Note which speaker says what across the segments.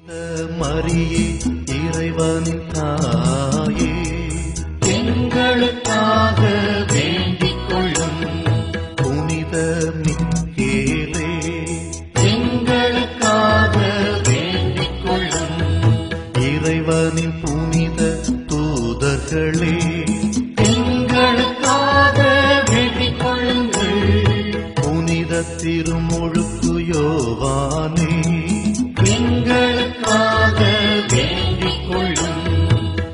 Speaker 1: மரியே இறைவனின் தாயே, எங்களுக்காக வேண்டிக் கொள்ளும். புனித மிக்கேலே, எங்களுக்காக வேண்டிக் கொள்ளும். இறைவனின் புனித தூதர்களே, எங்களுக்காக வேண்டிக் கொள்ளுங்கள். புனித திருமுழுக்கு யோவானே, எங்களுக்காக வேண்டிக் கொள்ளும்.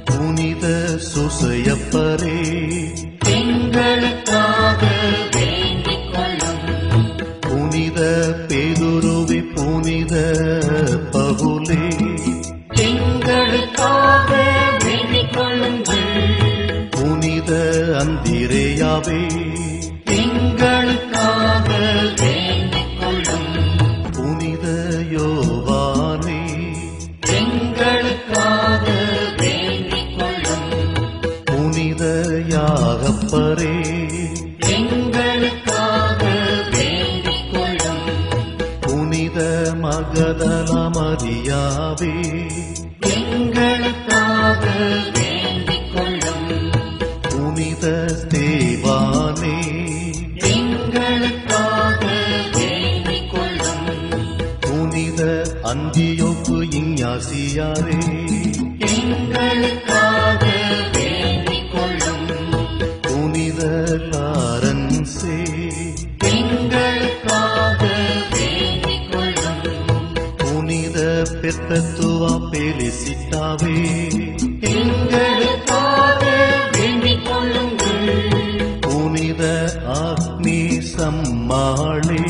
Speaker 1: புனித சூசையப்பரே, எங்களுக்காக வேண்டிக் கொள்ளும். புனித பேதுருவே, புனித பவுலே, எங்களுக்காக வேண்டிக் கொள்ளுங்கள். புனித அந்திரேயாவே, எங்களுக்காக வேண்டிக் கொள்ளும். புனித யோவானே, எங்களுக்காக வேண்டிக் கொள்ளும். புனித யாகப்பரே, எங்களுக்காக வேண்டிக் கொள்ளும். புனித மகதலா மரியாவே, எங்களுக்காக வேண்டிக் கொள்ளும். புனித தேவானே, எங்களுக்காக வேண்டிக் கொள்ளும். புனித அந்தியோக்கு இஞ்ஞாசியாரே, எங்களுக்காக வேண்டிக் கொள்ளும். புனித லாரன்சே, எங்களுக்காக வேண்டிக் கொள்ளும். புனித பெர்பெத்துவா பெலிசிட்டாவே, எங்களுக்காக வேண்டிக் கொள்ளுங்கள். புனித ஆக்னி சம்மாளே,